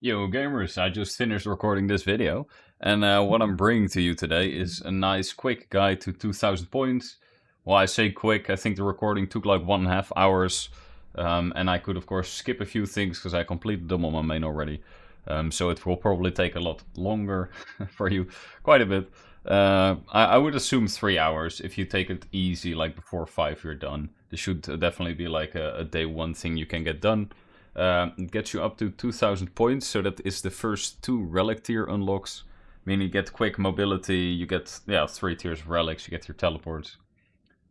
Yo gamers, I just finished recording this video, and what I'm bringing to you today is a nice quick guide to 2000 points. Well, I say quick, I think the recording took like 1.5 hours, and I could of course skip a few things because I completed them on my main already. So it will probably take a lot longer for you, quite a bit. I would assume 3 hours if you take it easy, like before 5 you're done. This should definitely be like a day one thing you can get done. It gets you up to 2000 points, so that is the first 2 relic tier unlocks. Meaning you get quick mobility, you get 3 tiers of relics, you get your teleports.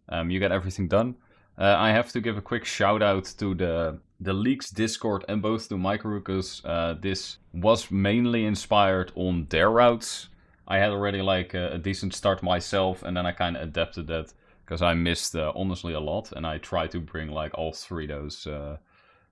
You get everything done. I have to give a quick shout out to the Leaks Discord and both to Micro, because this was mainly inspired on their routes. I had already like a decent start myself, and then I kind of adapted that because I missed honestly a lot, and I tried to bring like all 3 of those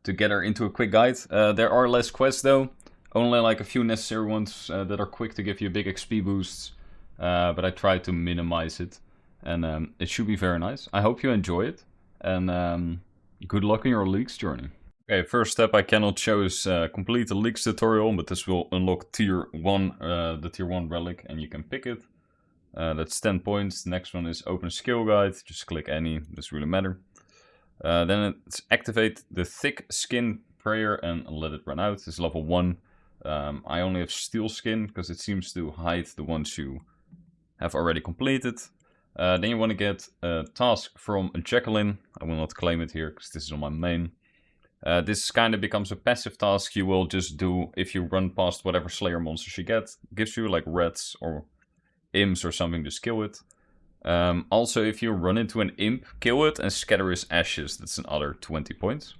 together into a quick guide. There are less quests though, only like a few necessary ones that are quick to give you big XP boosts, but I tried to minimize it, and it should be very nice. I hope you enjoy it, and good luck in your Leaks journey. Okay, first step I cannot show is complete the Leaks tutorial, but this will unlock tier 1, the tier 1 relic, and you can pick it. That's 10 points. Next one is open skill guide, just click any, doesn't really matter. Then it's activate the thick skin prayer and let it run out. It's level 1. I only have steel skin because it seems to hide the ones you have already completed. Then you want to get a task from Jacqueline. I will not claim it here because this is on my main. This kind of becomes a passive task you will just do if you run past whatever Slayer monsters you get. Gives you like rats or imps or something, just kill it. Also, if you run into an imp, kill it and scatter his ashes. That's another 20 points.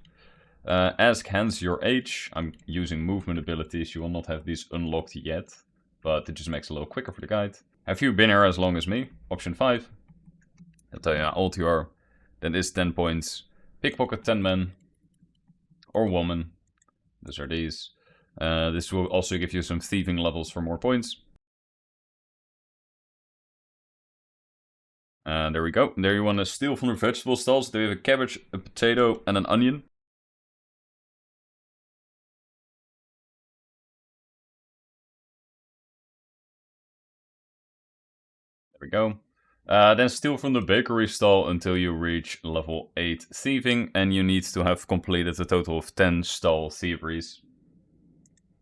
Ask Hans your age. I'm using movement abilities. You will not have these unlocked yet, but it just makes it a little quicker for the guide. Have you been here as long as me? Option 5. I'll tell you how old you are. That is 10 points. Pickpocket 10 men. Or woman. Those are these. This will also give you some thieving levels for more points. There we go. There you want to steal from the vegetable stalls. There you have a cabbage, a potato, and an onion. There we go. Then steal from the bakery stall until you reach level 8 thieving, and you need to have completed a total of 10 stall thieveries.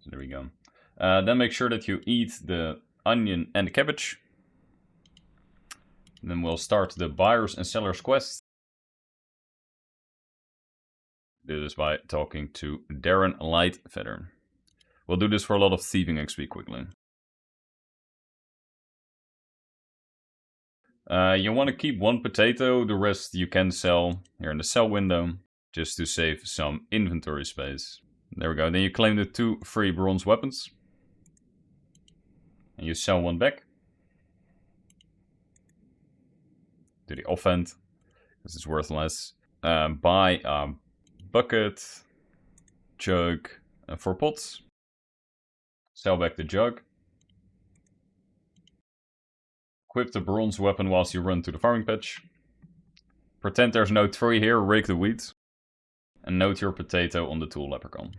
So there we go. Then make sure that you eat the onion and the cabbage. And then we'll start the buyers and sellers quest. Do this by talking to Darren Lightfeather. We'll do this for a lot of thieving XP quickly. You want to keep 1 potato, the rest you can sell here in the sell window, just to save some inventory space. There we go, then you claim the 2 free bronze weapons. And you sell 1 back. To the offhand, because it's worth less. Buy a bucket, jug, and 4 pots. Sell back the jug. Equip the bronze weapon whilst you run to the farming patch. Pretend there's no tree here, rake the wheat. And note your potato on the tool leprechaun.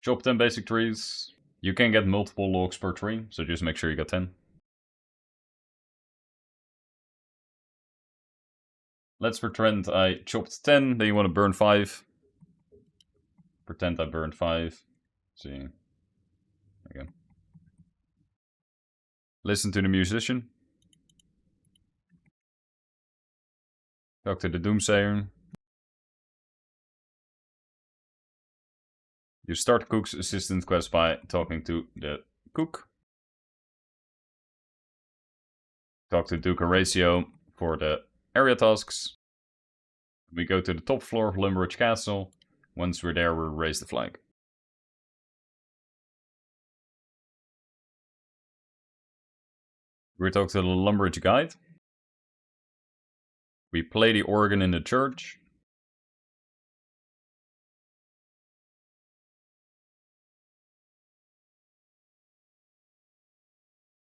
Chop 10 basic trees. You can get multiple logs per tree, so just make sure you got 10. Let's pretend I chopped 10, then you want to burn 5. Pretend I burned 5. See. There you go. Listen to the musician. Talk to the doomsayer. You start cook's assistant quest by talking to the cook. Talk to Duke Horatio for the area tasks. We go to the top floor of Lumbridge Castle. Once we're there, we'll raise the flag. We talk to the Lumbridge guide. We play the organ in the church.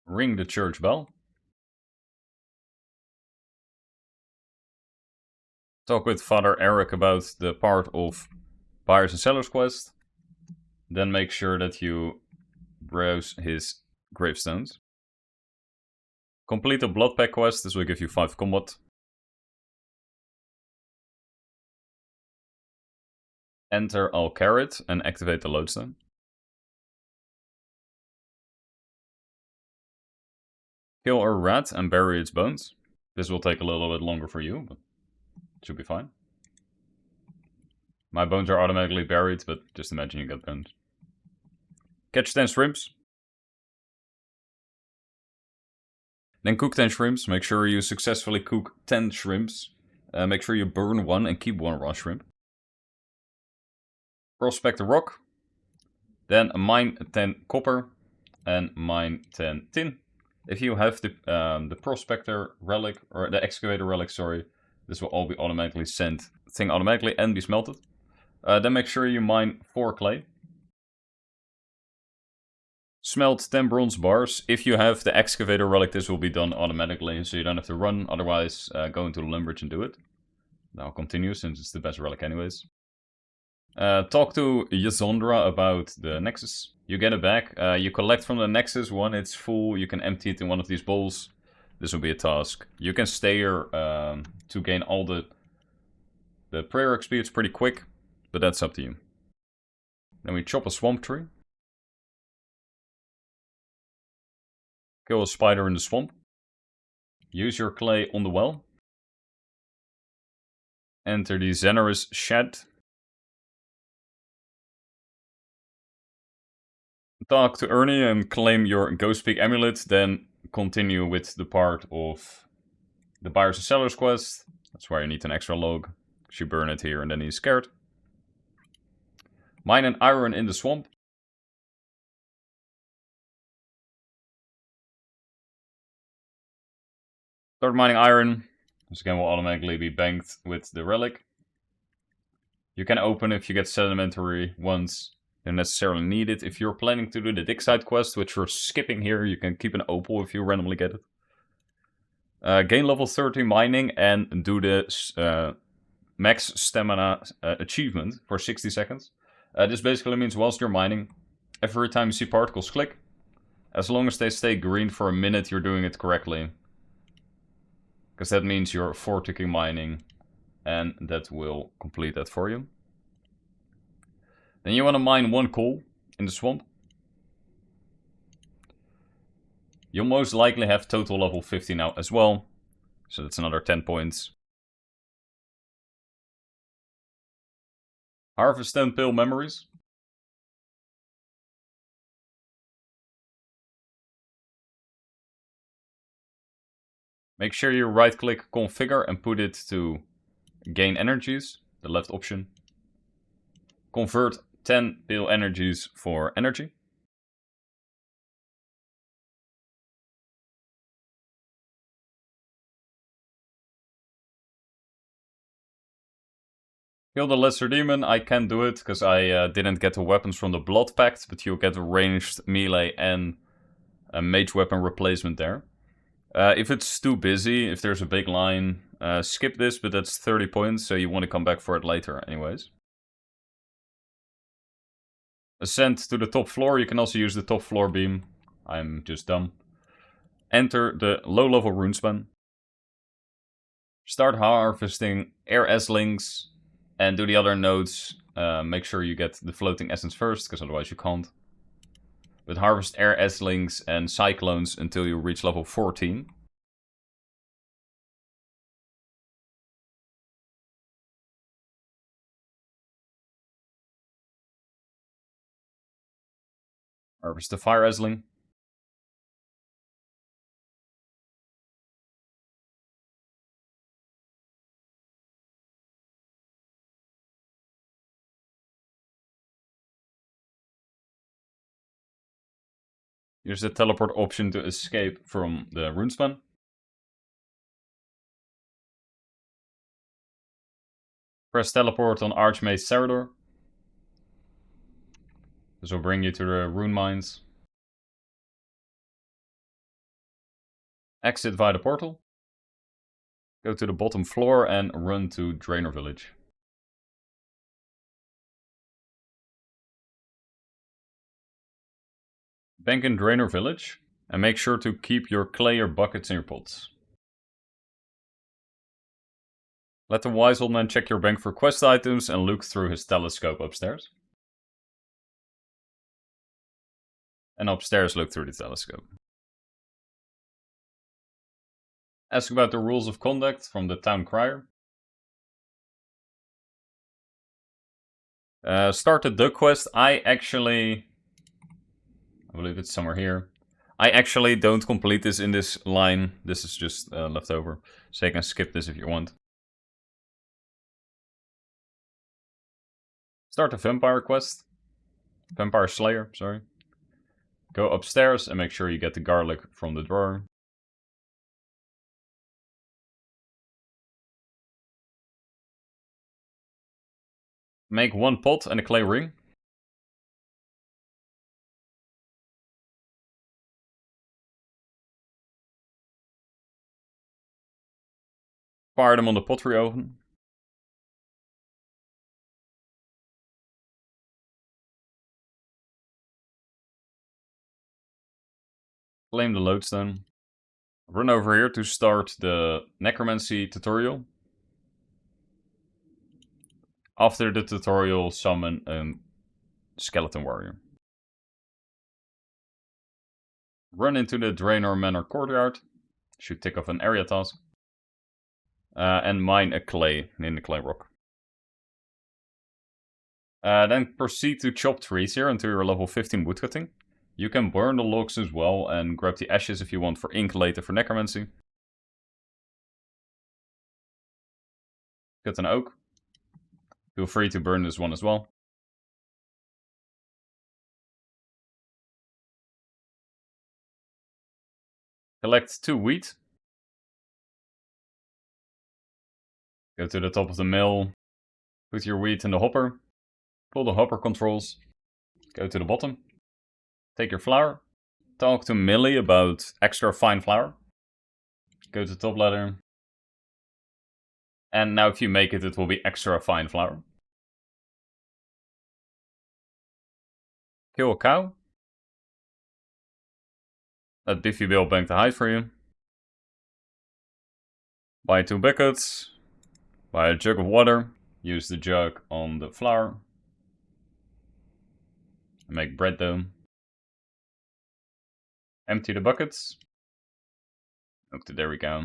Ring the church bell. Talk with Father Eric about the part of buyers and sellers quest. Then make sure that you browse his gravestones. Complete the blood pack quest, this will give you 5 combat. Enter Al Carrot and activate the lodestone. Kill a rat and bury its bones. This will take a little bit longer for you, but it should be fine. My bones are automatically buried, but just imagine you get bones. Catch 10 shrimps. Then cook 10 shrimps. Make sure you successfully cook 10 shrimps. Make sure you burn 1 and keep 1 raw shrimp. Prospect a rock. Then mine 10 copper and mine 10 tin. If you have the prospector relic, or the excavator relic, sorry, this will all be automatically sent thing automatically and be smelted. Then make sure you mine 4 clay. Smelt 10 bronze bars. If you have the excavator relic, this will be done automatically, so you don't have to run. Otherwise, go into the lumbridge and do it. Now continue, since it's the best relic anyways. Talk to Ysondra about the Nexus. You get it back. You collect from the Nexus. When it's full, you can empty it in one of these bowls. This will be a task. You can stay here to gain all the prayer XP. It's pretty quick, but that's up to you. Then we chop a swamp tree. Kill a spider in the swamp. Use your clay on the well. Enter the Xenorous shed. Talk to Ernie and claim your Ghost Peak amulet, then continue with the part of the buyers and sellers quest. That's why you need an extra log. You burn it here and then he's scared. Mine an iron in the swamp. Start mining iron. This again will automatically be banked with the relic. You can open if you get sedimentary once. Don't necessarily need it. If you're planning to do the dig site quest, which we're skipping here, you can keep an opal if you randomly get it. Gain level 30 mining and do the max stamina achievement for 60 seconds. This basically means whilst you're mining, every time you see particles click, as long as they stay green for a minute, you're doing it correctly. Because that means you're vorticing mining, and that will complete that for you. Then you want to mine 1 coal in the swamp. You'll most likely have total level 50 now as well. So that's another 10 points. Harvest 10 pale memories. Make sure you right click configure and put it to gain energies, the left option. Convert 10 pale energies for energy. Kill the lesser demon. I can't do it because I didn't get the weapons from the Blood Pact, but you'll get a ranged melee and a mage weapon replacement there. If it's too busy, if there's a big line, skip this, but that's 30 points, so you want to come back for it later anyways. Ascend to the top floor. You can also use the top floor beam. I'm just dumb. Enter the low level runespan. Start harvesting air S-links and do the other nodes. Make sure you get the floating essence first, because otherwise you can't. But harvest air S-links and cyclones until you reach level 14. Harvest the fire S-link. Use the teleport option to escape from the runespan. Press teleport on Archmage Serador. This will bring you to the rune mines. Exit via the portal. Go to the bottom floor and run to Draenor Village. Bank in Draenor Village, and make sure to keep your clay or buckets in your pots. Let the wise old man check your bank for quest items and look through his telescope upstairs. And upstairs look through the telescope. Ask about the rules of conduct from the town crier. Start the duck quest. I believe it's somewhere here. I actually don't complete this in this line. This is just left over. So you can skip this if you want. Start the vampire quest. Vampire Slayer, sorry. Go upstairs and make sure you get the garlic from the drawer. Make one pot and a clay ring. Fire them on the pottery oven. Claim the lodestone. Run over here to start the necromancy tutorial. After the tutorial, summon a skeleton warrior. Run into the Draenor Manor courtyard. Should tick off an area task. And mine a clay in the clay rock. Then proceed to chop trees here until you're level 15 woodcutting. You can burn the logs as well and grab the ashes if you want for ink later for necromancy. Cut an oak. Feel free to burn this one as well. Collect 2 wheat. Go to the top of the mill. Put your wheat in the hopper. Pull the hopper controls. Go to the bottom. Take your flour. Talk to Millie about extra fine flour. Go to the top ladder. And now if you make it, it will be extra fine flour. Kill a cow. Let Biffy Bill bank the hide for you. Buy 2 buckets. Buy a jug of water. Use the jug on the flour. Make bread dough. Empty the buckets. Okay, there we go.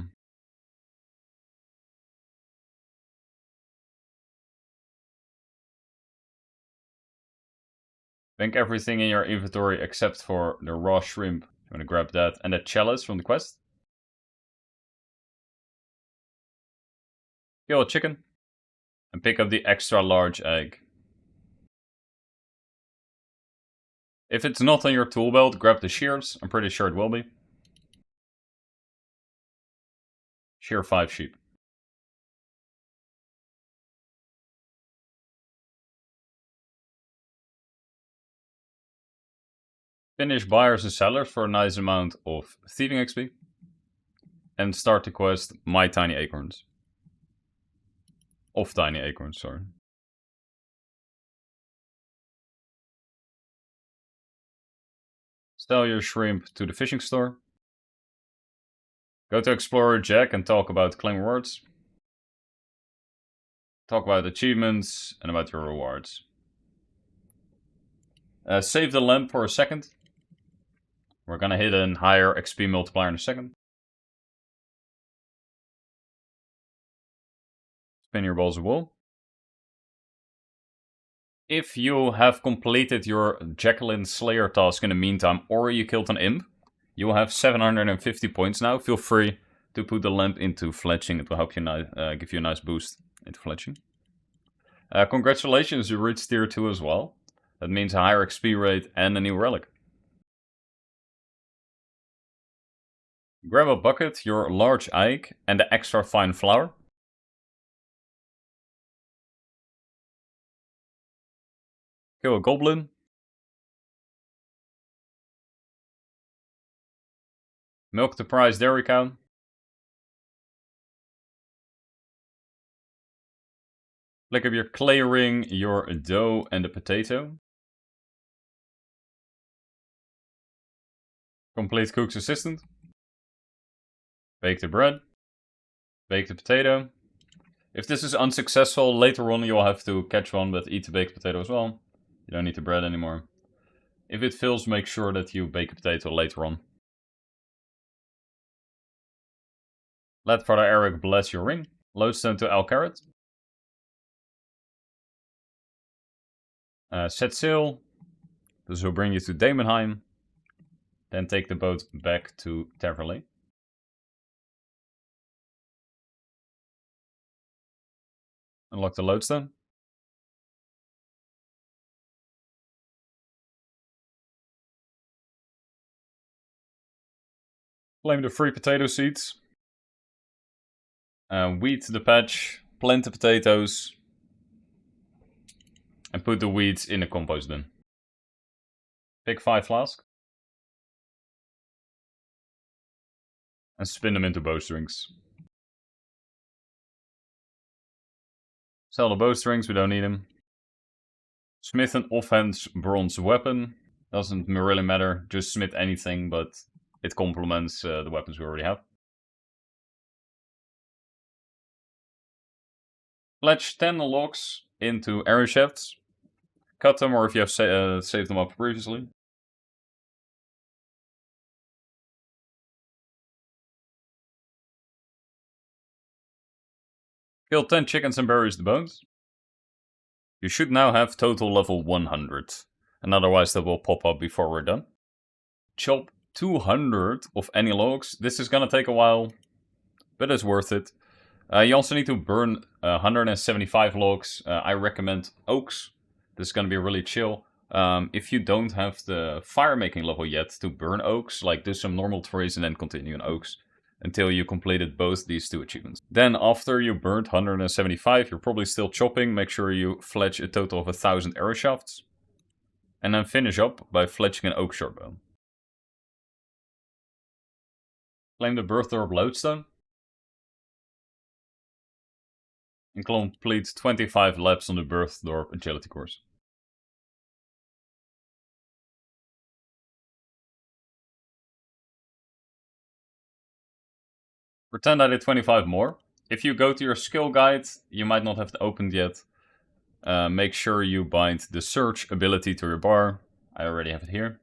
Bank everything in your inventory except for the raw shrimp. I'm gonna grab that. And the chalice from the quest. Kill a chicken. And pick up the extra large egg. If it's not on your tool belt, grab the shears. I'm pretty sure it will be. Shear 5 sheep. Finish buyers and sellers for a nice amount of thieving XP. And start the quest My Tiny Acorns. Of Tiny Acorns, sorry. Sell your shrimp to the fishing store. Go to Explorer Jack and talk about claim rewards. Talk about achievements and about your rewards. Save the lamp for a second. We're gonna hit a higher XP multiplier in a second. Spin your balls of wool. If you have completed your Jacqueline Slayer task in the meantime, or you killed an imp, you will have 750 points now. Feel free to put the lamp into fletching. It will help you give you a nice boost into fletching. Congratulations, you reached tier 2 as well. That means a higher XP rate and a new relic. Grab a bucket, your large egg, and the extra fine flour. Kill a goblin. Milk the prize dairy cow. Pick up your clay ring, your dough, and the potato. Complete cook's assistant. Bake the bread. Bake the potato. If this is unsuccessful, later on you'll have to catch one, but eat the baked potato as well. You don't need the bread anymore. If it fails, make sure that you bake a potato later on. Let Father Eric bless your ring. Lodestone to Alcarat. Set sail. This will bring you to Daemonheim. Then take the boat back to Taverley. Unlock the lodestone. Claim the free potato seeds. Weed the patch. Plant the potatoes. And put the weeds in a compost bin. Pick 5 flasks. And spin them into bowstrings. Sell the bowstrings, we don't need them. Smith an offhand bronze weapon. Doesn't really matter, just smith anything, but it complements the weapons we already have. Fletch 10 logs into arrow shafts. Cut them, or if you have saved them up previously. Kill 10 chickens and bury the bones. You should now have total level 100. And otherwise that will pop up before we're done. Chop 200 of any logs. This is gonna take a while, but it's worth it. You also need to burn 175 logs. I recommend oaks. This is gonna be really chill. If you don't have the fire making level yet to burn oaks, like do some normal trees and then continue in oaks until you completed both these 2 achievements. Then after you burned 175, you're probably still chopping. Make sure you fletch a total of 1000 arrow shafts. And then finish up by fletching an oak shortbow. Claim the birth orb lodestone. And complete 25 laps on the birth door agility course. Pretend I did 25 more. If you go to your skill guide, you might not have it opened yet. Make sure you bind the search ability to your bar. I already have it here.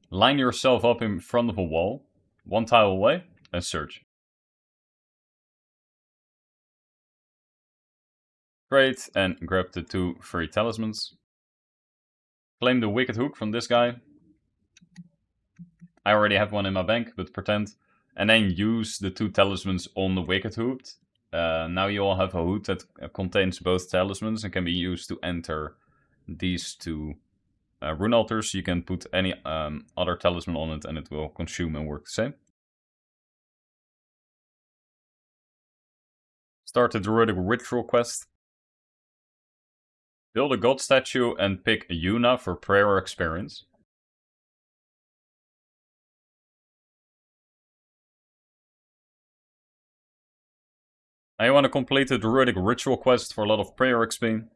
Line yourself up in front of a wall, 1 tile away, and search. Great, and grab the 2 free talismans. Claim the wicked hook from this guy. I already have one in my bank, but pretend. And then use the 2 talismans on the wicked hook. Now you all have a hood that contains both talismans and can be used to enter these 2 rune altars. You can put any other talisman on it and it will consume and work the same. Start the druidic ritual quest. Build a god statue and pick Yuna for prayer experience. Now you want to complete the druidic ritual quest for a lot of prayer XP.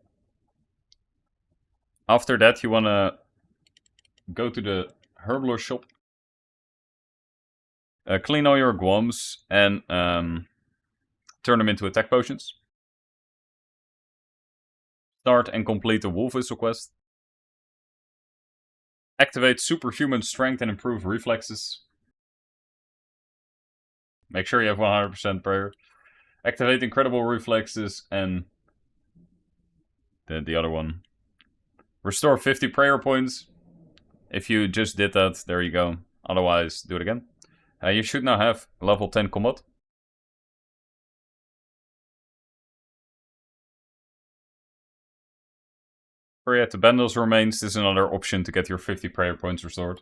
After that you want to go to the herbaler shop. Clean all your guams and turn them into attack potions. Start and complete the wolf whistle quest. Activate superhuman strength and improve reflexes. Make sure you have 100% prayer. Activate incredible reflexes and the other one. Restore 50 prayer points. If you just did that, there you go. Otherwise, do it again. You should now have level 10 combat. Pray at the Bandel's remains. This is another option to get your 50 prayer points restored.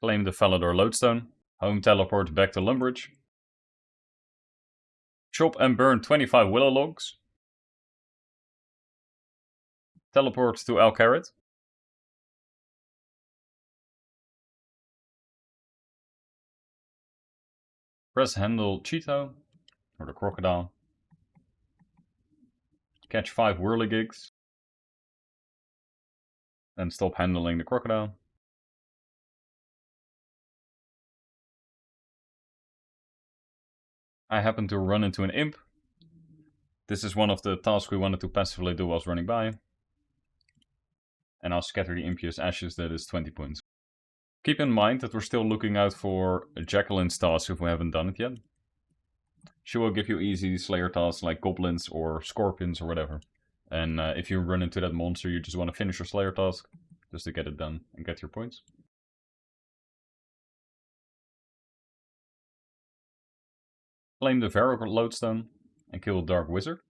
Claim the Falador lodestone. Home teleport back to Lumbridge. Chop and burn 25 willow logs. Teleport to Alcarat. Press handle Cheeto, or the crocodile. Catch 5 whirligigs. and stop handling the crocodile. I happen to run into an imp. This is one of the tasks we wanted to passively do whilst running by. And I'll scatter the impious ashes, that is 20 points. Keep in mind that we're still looking out for Jacqueline's task if we haven't done it yet. She will give you easy Slayer tasks like goblins or scorpions or whatever. And if you run into that monster, you just want to finish your Slayer task, just to get it done and get your points. Claim the Varrock Lodestone and kill a Dark Wizard.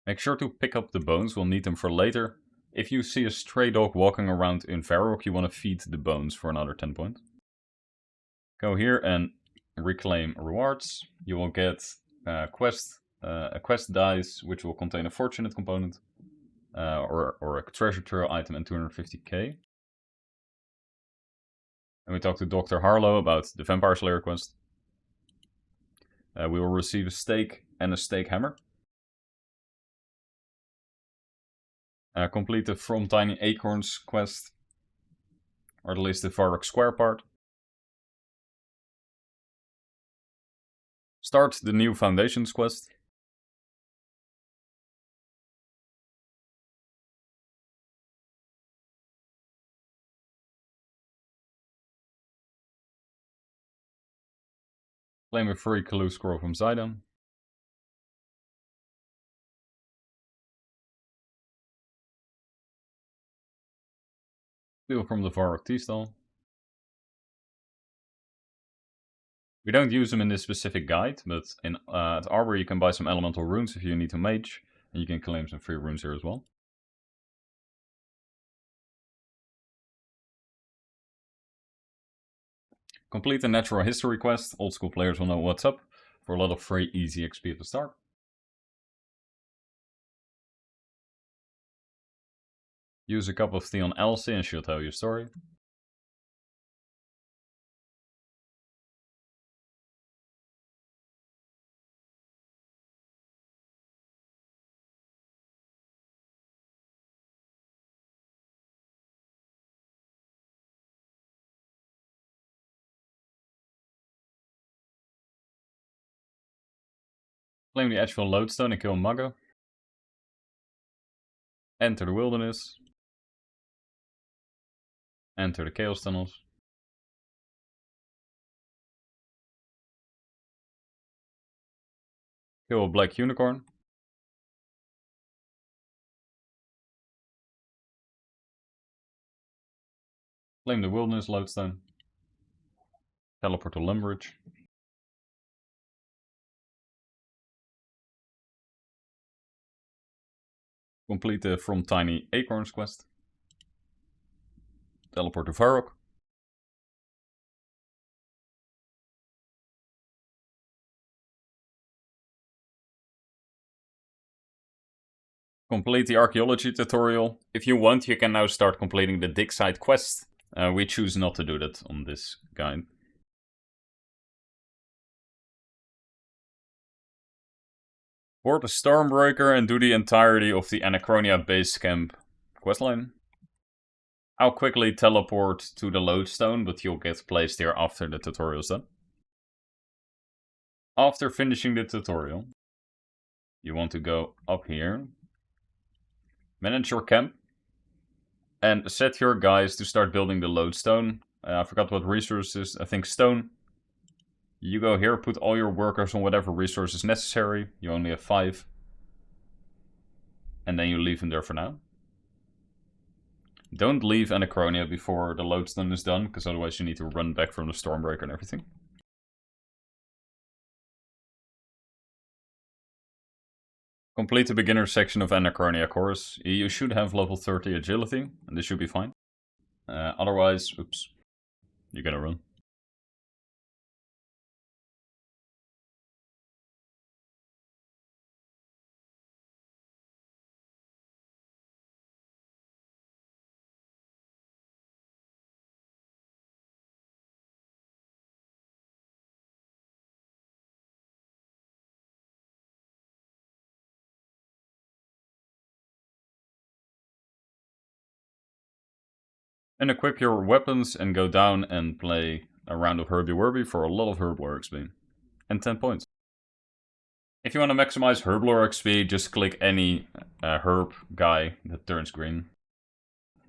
Make sure to pick up the bones, we'll need them for later. If you see a stray dog walking around in Varrock, you want to feed the bones for another 10 points. Go here and reclaim rewards. You will get a quest dice, which will contain a fortunate component, or a treasure trail item and 250k. And we talked to Dr. Harlow about the Vampire Slayer quest. We will receive a stake and a stake hammer. Complete the From Tiny Acorns quest, or at least the Varrock Square part. Start the new Foundations quest. Claim a free clue scroll from Zidon. Steal from the Varrock tea stall. We don't use them in this specific guide, but in at Arbor you can buy some elemental runes if you need to mage, and you can claim some free runes here as well. Complete the natural history quest. Old school players will know what's up, for a lot of free easy XP at the start. Use a cup of tea on Elsie and she'll tell you a story. Claim the Edgeville Lodestone and kill Mugga. Enter the wilderness. Enter the Chaos Tunnels. Kill a Black Unicorn. Claim the Wilderness Lodestone. Teleport to Lumbridge. Complete the From Tiny Acorns quest. Teleport to Varrock. Complete the archaeology tutorial. If you want, you can now start completing the dig site quest. We choose not to do that on this guide. Board the Stormbreaker and do the entirety of the Anachronia base camp questline. I'll quickly teleport to the lodestone, but you'll get placed here after the tutorial is done. After finishing the tutorial, you want to go up here, manage your camp, and set your guys to start building the lodestone. I forgot what resources, I think stone. You go here, put all your workers on whatever resources necessary. You only have 5. And then you leave them there for now. Don't leave Anachronia before the lodestone is done, because otherwise you need to run back from the Stormbreaker and everything. Complete the beginner section of Anachronia course. You should have level 30 agility, and this should be fine. Otherwise, oops, you're gonna run. And equip your weapons and go down and play a round of Herby Werby for a lot of Herblore XP. And 10 points. If you want to maximize Herblore XP, just click any herb guy that turns green.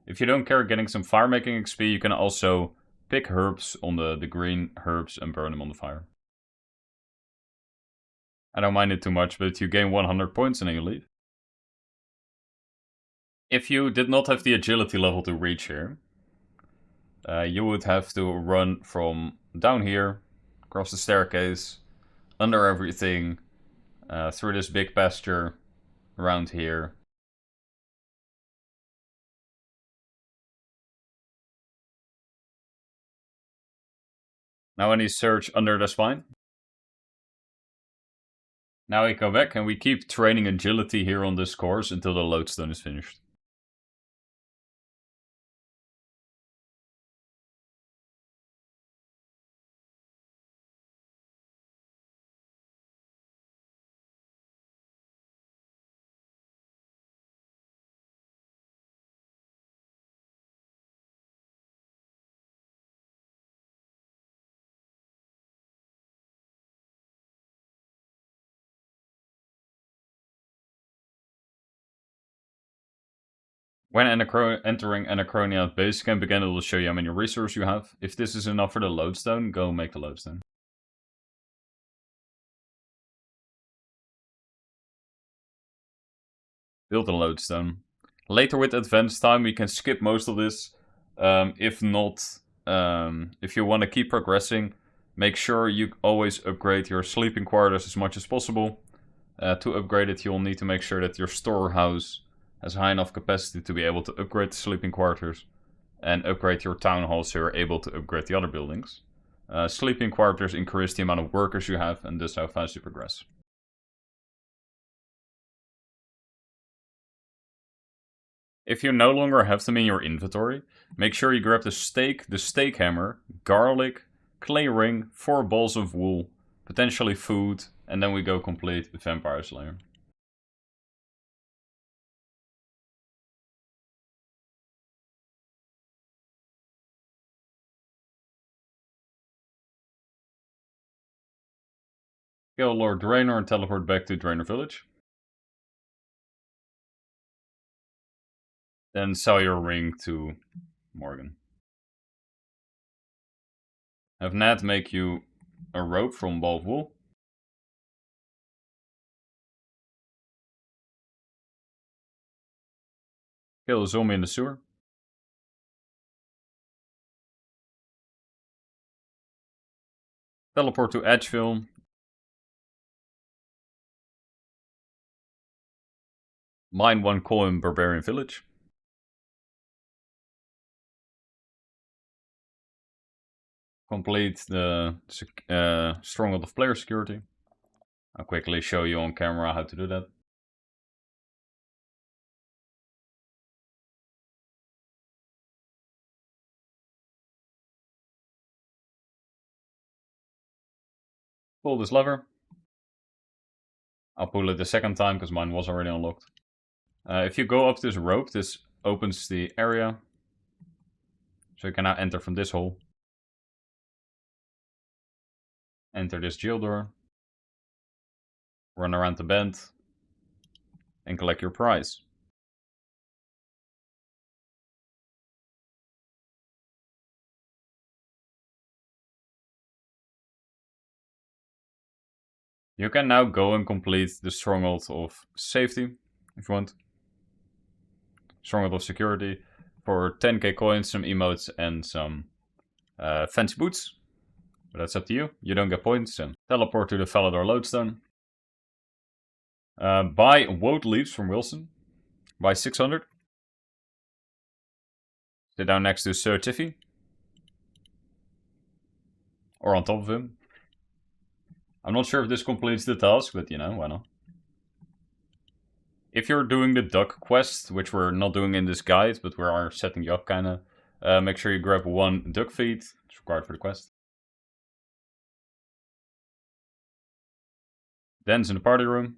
If you don't care getting some fire making XP, you can also pick herbs on the green herbs and burn them on the fire. I don't mind it too much, but you gain 100 points and then you leave. If you did not have the agility level to reach here, you would have to run from down here, across the staircase, under everything, through this big pasture, around here. Now when you search under the spine. Now we go back and we keep training agility here on this course until the lodestone is finished. When entering Anachronia base camp again, it will show you how many resources you have. If this is enough for the lodestone, go make the lodestone. Build a lodestone. Later with advanced time, we can skip most of this. If not, if you want to keep progressing, make sure you always upgrade your sleeping quarters as much as possible. To upgrade it, you'll need to make sure that your storehouse has high enough capacity to be able to upgrade the sleeping quarters. And upgrade your town hall so you're able to upgrade the other buildings. Sleeping quarters increase the amount of workers you have and thus how fast you progress. If you no longer have them in your inventory, make sure you grab the stake hammer, garlic, clay ring, 4 balls of wool, potentially food, and then we go complete the Vampire Slayer. Kill Lord Draenor and teleport back to Draenor Village. Then sell your ring to Morgan. Have Nat make you a rope from ball of wool. Kill a zombie in the sewer. Teleport to Edgeville. Mine 1 coal in Barbarian Village. Complete the Stronghold of Player Security. I'll quickly show you on camera how to do that. Pull this lever. I'll pull it the second time because mine was already unlocked. If you go up this rope, this opens the area. So you can now enter from this hole. Enter this jail door. Run around the bend. And collect your prize. You can now go and complete the Stronghold of Safety, if you want. Stronghold of Security for 10k coins, some emotes, and some fancy boots. But that's up to you. You don't get points. So teleport to the Falador Lodestone. Buy woad leaves from Wilson. Buy 600. Sit down next to Sir Tiffy. Or on top of him. I'm not sure if this completes the task, but you know, why not? If you're doing the duck quest, which we're not doing in this guide, but we are setting you up kinda, make sure you grab 1 duck feed. It's required for the quest. Dan's in the party room.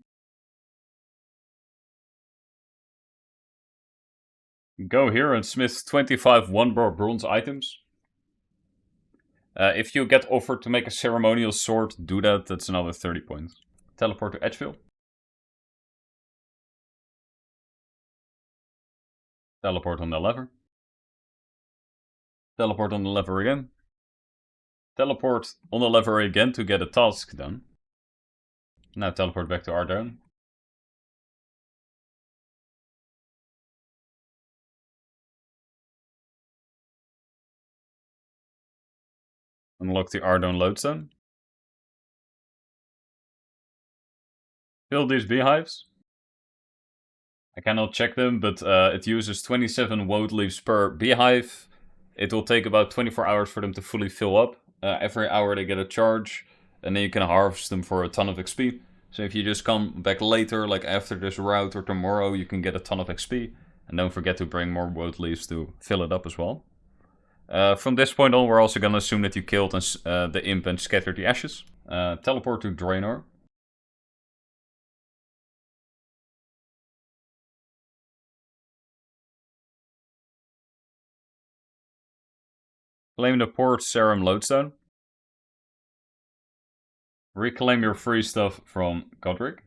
Go here and smith 25 1-bar bronze items. If you get offered to make a ceremonial sword, do that. That's another 30 points. Teleport to Edgeville. Teleport on the lever. Teleport on the lever again. Teleport on the lever again to get a task done. Now teleport back to Ardougne. Unlock the Ardougne lodestone. Fill these beehives. I cannot check them, but it uses 27 woad leaves per beehive. It will take about 24 hours for them to fully fill up. Every hour they get a charge, and then you can harvest them for a ton of XP. So if you just come back later, like after this route or tomorrow, you can get a ton of XP. And don't forget to bring more woad leaves to fill it up as well. From this point on, we're also going to assume that you killed the imp and scattered the ashes. Teleport to Draenor. Claim the Port Serum Lodestone. Reclaim your free stuff from Godric.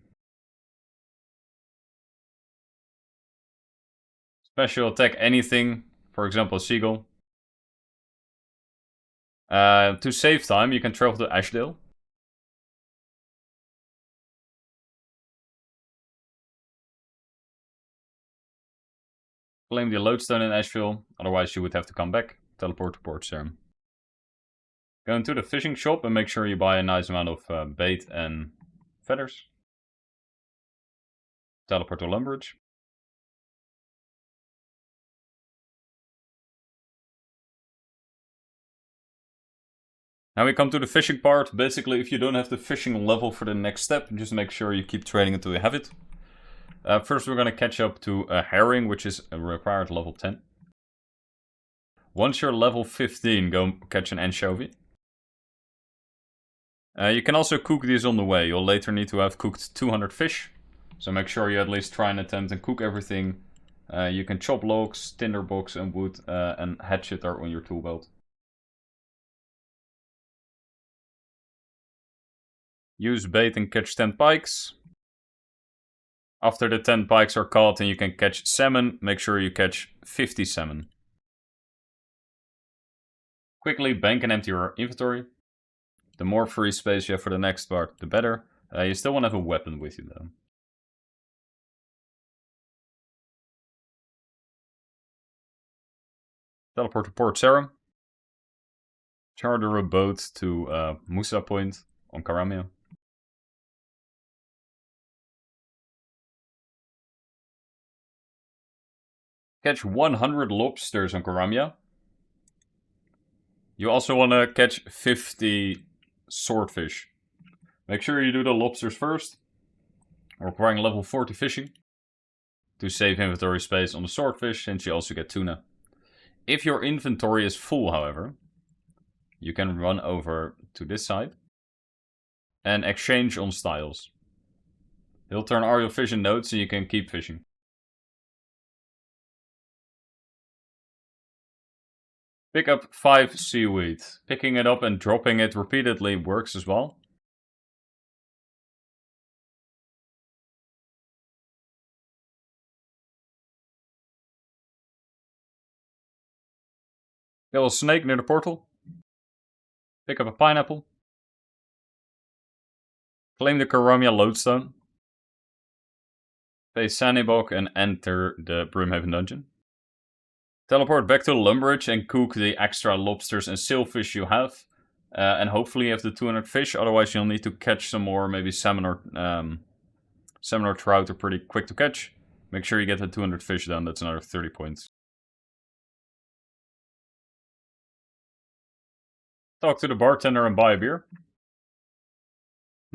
Special attack anything, for example a seagull. To save time, you can travel to Ashdale. Claim the lodestone in Asheville, otherwise you would have to come back. Teleport to Port Serum. Go into the fishing shop and make sure you buy a nice amount of bait and feathers. Teleport to Lumbridge. Now we come to the fishing part. Basically, if you don't have the fishing level for the next step, just make sure you keep trading until you have it. First we're going to catch up to a herring, which is required level 10. Once you're level 15, go catch an anchovy. You can also cook these on the way. You'll later need to have cooked 200 fish. So make sure you at least try and attempt and cook everything. You can chop logs, tinderbox and wood, and hatchet are on your tool belt. Use bait and catch 10 pikes. After the 10 pikes are caught and you can catch salmon, make sure you catch 50 salmon. Quickly bank and empty your inventory. The more free space you have for the next part, the better. You still want to have a weapon with you though. Teleport to Port Serum. Charter a boat to Musa Point on Karamia. Catch 100 lobsters on Karamia. You also want to catch 50 swordfish. Make sure you do the lobsters first, requiring level 40 fishing, to save inventory space on the swordfish, since you also get tuna. If your inventory is full, however, you can run over to this side and exchange on styles. He'll turn all your fish in notes and you can keep fishing. Pick up 5 seaweed. Picking it up and dropping it repeatedly works as well. Kill a snake near the portal. Pick up a pineapple. Claim the Karamia lodestone. Pay Sandybog and enter the Brimhaven dungeon. Teleport back to Lumbridge and cook the extra lobsters and sailfish you have. And hopefully you have the 200 fish, otherwise you'll need to catch some more, maybe salmon or trout are pretty quick to catch. Make sure you get the 200 fish done, that's another 30 points. Talk to the bartender and buy a beer.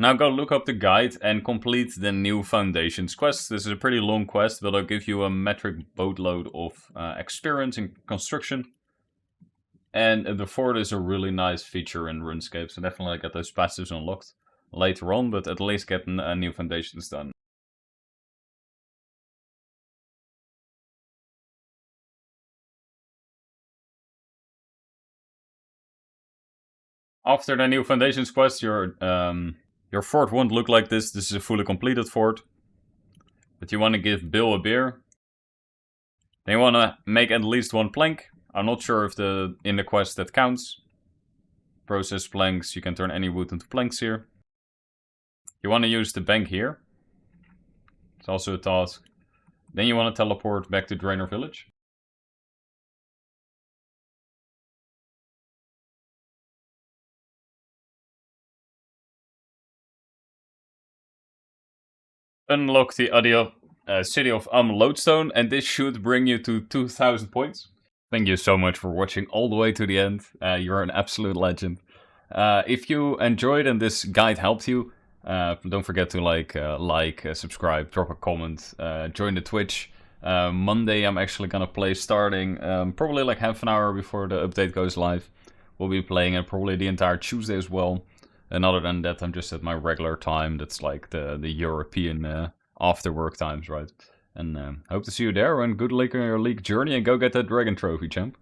Now go look up the guide and complete the new Foundations quest. This is a pretty long quest, but I'll give you a metric boatload of experience in construction. And the fort is a really nice feature in RuneScape, so definitely get those passives unlocked later on, but at least get new Foundations done. After the new foundations quest, your fort won't look like this. This is a fully completed fort. But you want to give Bill a beer. Then you want to make at least 1 plank. I'm not sure if in the quest that counts. Process planks, you can turn any wood into planks here. You want to use the bank here. It's also a task. Then you want to teleport back to Draenor Village. Unlock the city of Lodestone, and this should bring you to 2000 points. Thank you so much for watching all the way to the end. You're an absolute legend. If you enjoyed and this guide helped you, don't forget to subscribe, drop a comment, join the Twitch. Monday I'm actually gonna play starting probably like half an hour before the update goes live. We'll be playing it probably the entire Tuesday as well. And other than that, I'm just at my regular time. That's like the European after work times, right? And hope to see you there, and good luck on your league journey, and go get that dragon trophy, champ.